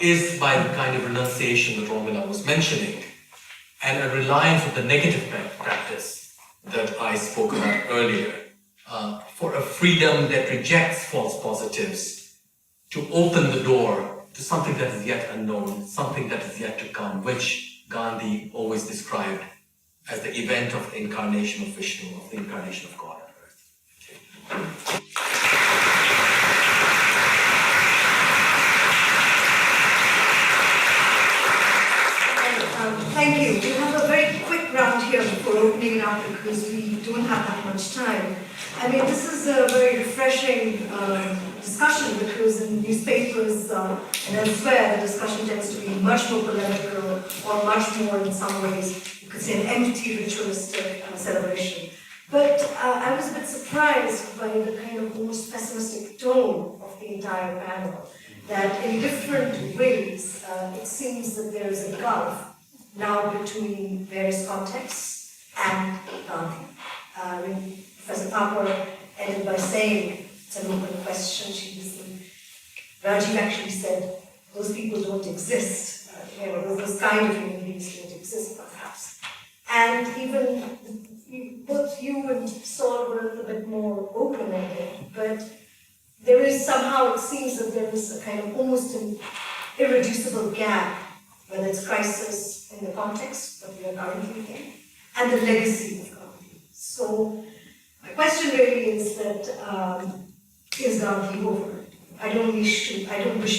is by the kind of renunciation that ROMILA was mentioning, and a reliance on the negative practice that I spoke about earlier, for a freedom that rejects false positives, to open the door to something that is yet unknown, something that is yet to come, which Gandhi always described as the event of the incarnation of Vishnu, of the incarnation of God on earth. Okay. Thank you. We have a very quick round here before opening it up because we don't have that much time. I mean, this is a very refreshing discussion because in newspapers and elsewhere, the discussion tends to be much more polemical or much more, in some ways, you could say, an empty ritualistic celebration. But I was a bit surprised by the kind of almost pessimistic tone of the entire panel, that in different ways, it seems that there is a gulf now between various contexts and Gandhi. Professor THAPAR ended by saying, it's an open question, Rajeev actually said, those people don't exist. Those kind of human beings don't exist, perhaps. And even both you and Saul were a little bit more open, I think, but there is somehow, it seems that there is a kind of almost an irreducible gap, whether it's crisis in the context that we are currently in, and the legacy of Gandhi. So my question really is that, is Gandhi over? I don't wish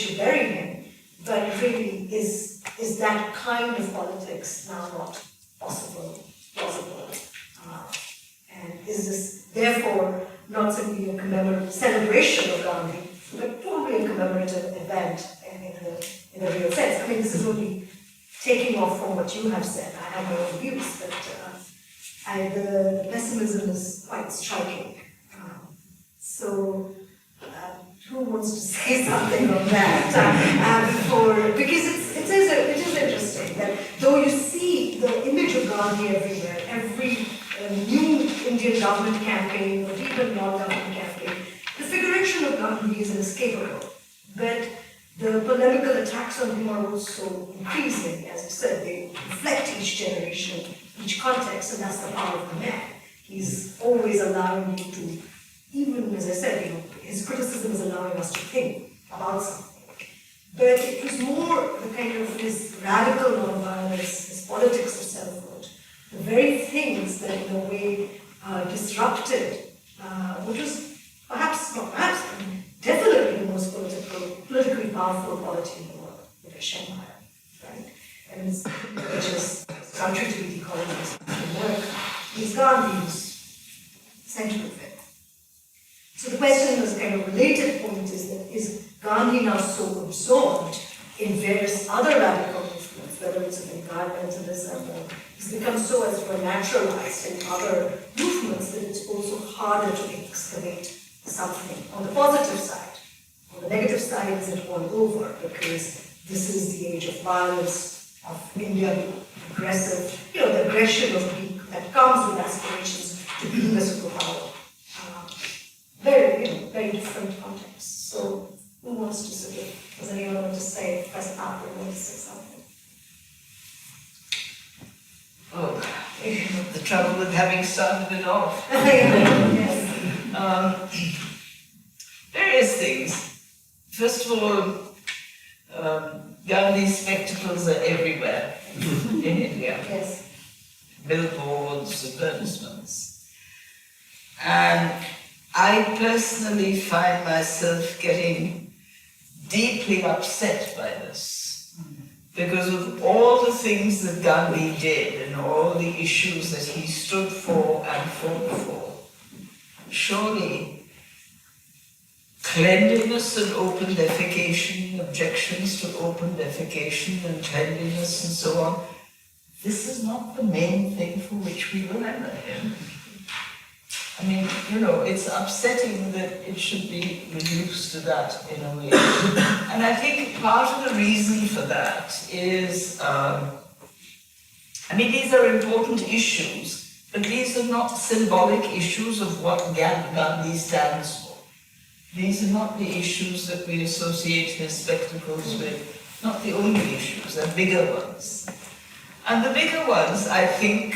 to bury him, but really is that kind of politics now not possible, plausible? And is this therefore not simply a celebration of Gandhi, but probably a commemorative event in the real sense? I mean, this is only taking off from what you have said. I have my own views, but the pessimism is quite striking. So, who wants to say something on that before? Because it is that though you see the image of Gandhi everywhere, every new Indian government campaign or even non-government campaign, the figuration of Gandhi is inescapable. But the polemical attacks on him are also increasing. As I said, they reflect each generation, each context, and that's the power of the man. He's always allowing you to, even as I said, his criticism is allowing us to think about something. But it was more the kind of his radical nonviolence, his politics of selfhood, the very things that in a way disrupted, which was definitely the most politically powerful polity in the world, the British Empire, right? And which is country to be decolonized in America. It's Gandhi's center of it. So the question is kind of related point is that is Gandhi now so absorbed in various other radical movements, whether it's of environmentalism or it's become so as naturalized in other movements that it's also harder to excavate something on the positive side. On the negative side, is it all over because this is the age of violence, of India being aggressive, the aggression of being that comes with aspirations to being a superpower. Very different contexts. So who wants to sort of, does anyone want to say, Professor THAPAR wants to say something? Oh, the trouble with having started it off. Yes. Various things. First of all, Gandhi's spectacles are everywhere in India. Yes. Billboards, advertisements. And I personally find myself getting deeply upset by this because of all the things that Gandhi did and all the issues that he stood for and fought for. Surely, cleanliness and open defecation, objections to open defecation and cleanliness and so on, this is not the main thing for which we remember him. I mean, it's upsetting that it should be reduced to that in a way. And I think part of the reason for that is, these are important issues, but these are not symbolic issues of what Gandhi stands for. These are not the issues that we associate his spectacles with, not the only issues, they're bigger ones. And the bigger ones, I think,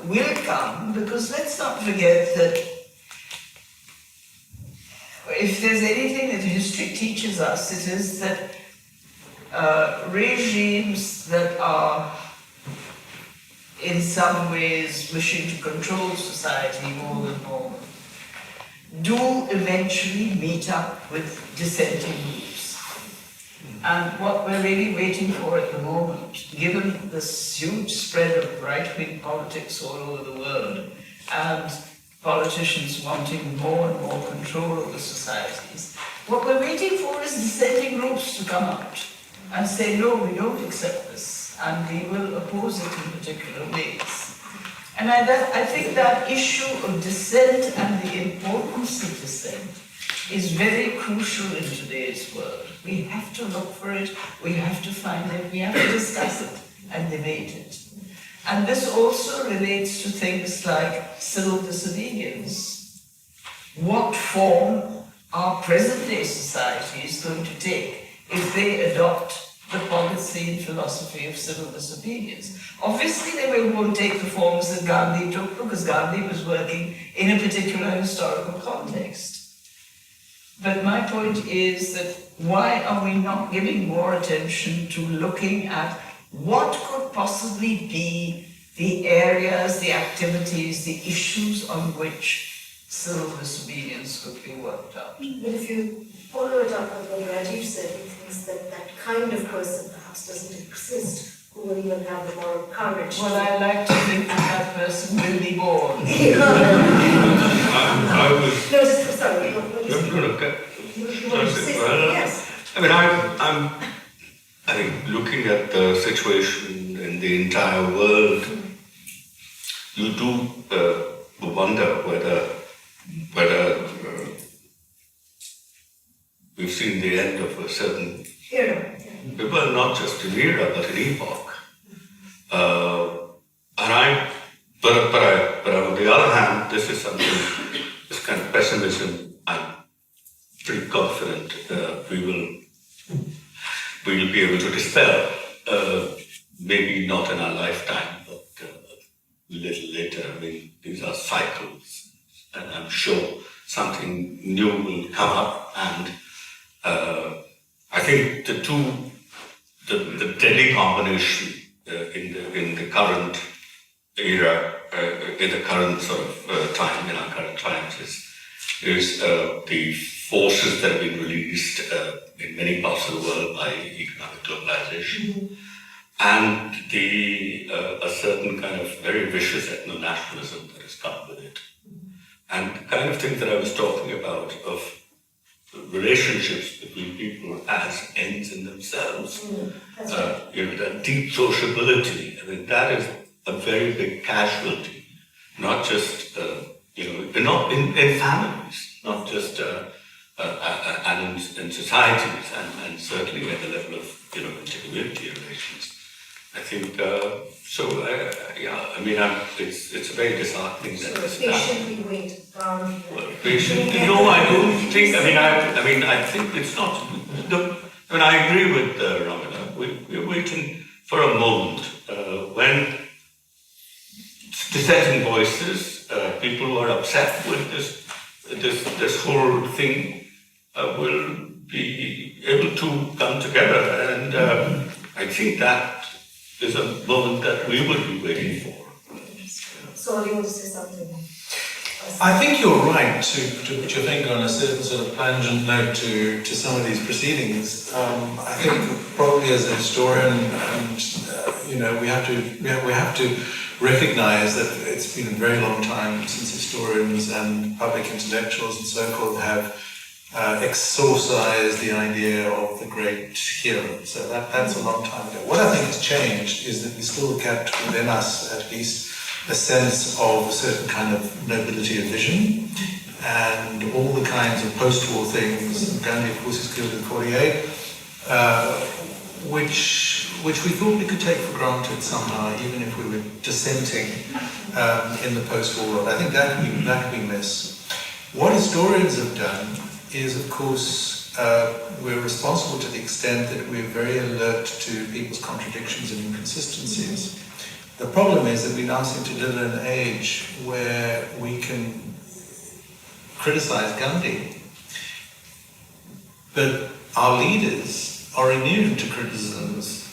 will come, because let's not forget that if there's anything that history teaches us, it is that regimes that are in some ways wishing to control society more than more do eventually meet up with dissenting groups. And what we're really waiting for at the moment, given this huge spread of right-wing politics all over the world, and politicians wanting more and more control over societies, what we're waiting for is dissenting groups to come out and say, no, we don't accept this, and we will oppose it in particular ways. And I think that issue of dissent and the importance of dissent is very crucial in today's world. We have to look for it, we have to find it, we have to discuss it and debate it. And this also relates to things like civil disobedience. What form are present-day societies going to take if they adopt the policy and philosophy of civil disobedience? Obviously, they won't take the forms that Gandhi took because Gandhi was working in a particular historical context. But my point is that why are we not giving more attention to looking at what could possibly be the areas, the activities, the issues on which civil disobedience could be worked out? But if you follow it up with what Rajeev said, he thinks that that kind of person perhaps doesn't exist who will even have the moral courage. Well, I like to think that person will be born. I was. No, just sorry. Yes. I think looking at the situation in the entire world, you do wonder whether we've seen the end of a certain, well, not just an era, but an epoch. this is something, this kind of pessimism, I'm pretty confident we will be able to dispel. Maybe not in our lifetime, but a little later. I mean, these are cycles, and I'm sure something new will come up. And I think the deadly combination in the current era, in the current sort of time, in our current times, is the forces that have been released in many parts of the world by economic globalization, and a certain kind of very vicious ethno-nationalism that has come with it. And the kind of thing that I was talking about of relationships between people as ends in themselves, that deep sociability, I mean, that is a very big casualty, not just, not in families, not just and in societies, and certainly at the level of, intercommunity relations. I think, it's a very disheartening that this patiently wait. Patiently, no, I don't think, I think it's not, I agree with Romila. We're waiting for a moment when dissenting voices, people who are upset with this whole thing will be able to come together, and I think that is a moment that we will be waiting for. So you want to say something? I think you're right to put your finger on a certain sort of plangent note to some of these proceedings. I think probably as a historian, and we have to recognise that it's been a very long time since historians and public intellectuals and so forth have exorcised the idea of the great hero. So that's a long time ago. What I think has changed is that we still kept within us at least a sense of a certain kind of nobility of vision, and all the kinds of post-war things. Gandhi, of course, is killed in 1948, which we thought we could take for granted somehow, even if we were dissenting in the post-war world. I think that can be missed. What historians have done is, of course, we're responsible to the extent that we're very alert to people's contradictions and inconsistencies. The problem is that we now seem to live in an age where we can criticize Gandhi, but our leaders are immune to criticisms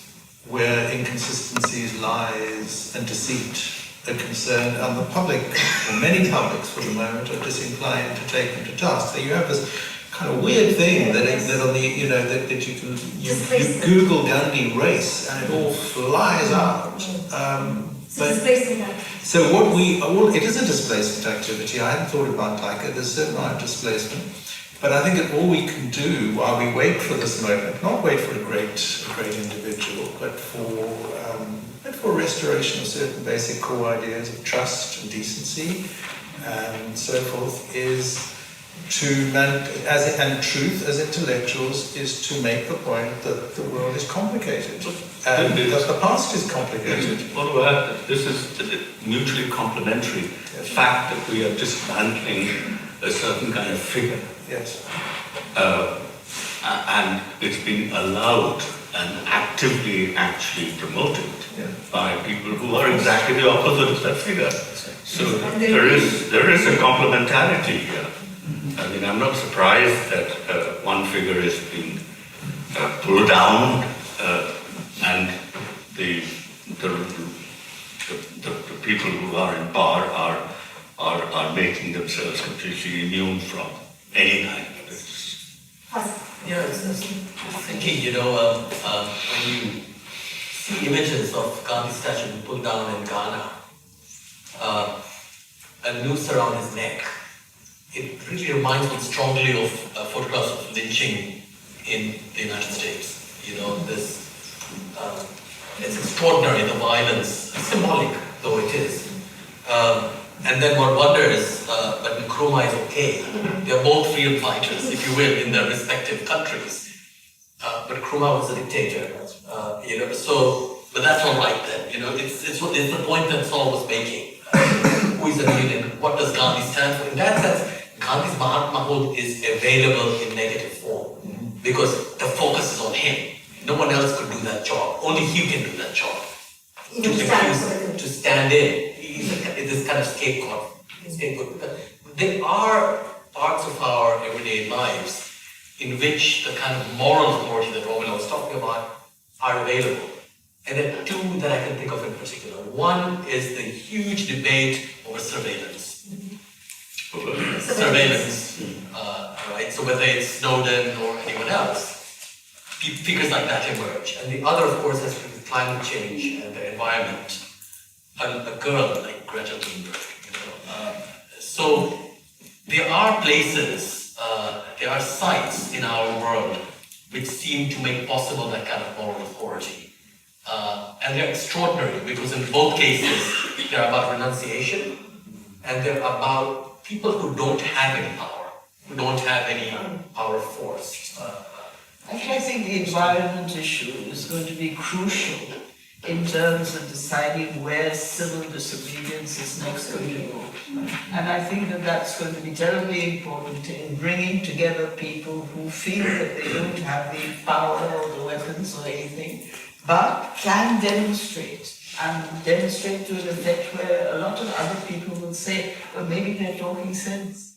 where inconsistencies, lies, and deceit are concerned, and the public, or many publics for the moment, are disinclined to take them to task. So you have this kind of weird thing that on the that you Google Gandhi race and it all flies out. So it is a displacement activity. I hadn't thought about like it. There's certain amount of displacement, but I think that all we can do while we wait for this moment, not wait for a great individual, but for restoration of certain basic core ideas of trust and decency and so forth, is and truth as intellectuals is to make the point that the world is complicated and that the past is complicated. This is mutually complementary. The fact that we are dismantling a certain kind of figure. Yes. And it's been allowed and actively actually promoted by people who are exactly the opposite of that figure. So there is a complementarity here. I mean, I'm not surprised that one figure is being pulled down, and the people who are in power are making themselves completely immune from any kind of this. Yeah, I was thinking, when you see images of Gandhi's statue being pulled down in Ghana, a noose around his neck, it really reminds me strongly of photographs of lynching in the United States. It's extraordinary, the violence, symbolic though it is. And then one wonders, but Nkrumah is okay. They're both freedom fighters, if you will, in their respective countries. But Nkrumah was a dictator, but that's all right then. It's the point that Saul was making. Who is a leader? What does Gandhi Mahmood is available in negative form because the focus is on him. No one else could do that job. Only he can do that job. Even To stand in. He's this kind of scapegoat. There are parts of our everyday lives in which the kind of moral authority that Romila was talking about are available. And there are two that I can think of in particular. One is the huge debate over surveillance. Surveillance, right? So whether it's Snowden or anyone else, figures like that emerge. And the other, of course, has to do with climate change and the environment. A girl like Greta Thunberg, so there are places, there are sites in our world which seem to make possible that kind of moral authority. And they're extraordinary because in both cases, they're about renunciation and they're about people who don't have any power, who don't have any power of force. Actually, I think the environment issue is going to be crucial in terms of deciding where civil disobedience is next going to go. And I think that that's going to be terribly important in bringing together people who feel that they don't have the power or the weapons or anything, but can demonstrate, and demonstrate to an effect where a lot of other people will say, well, maybe they're talking sense.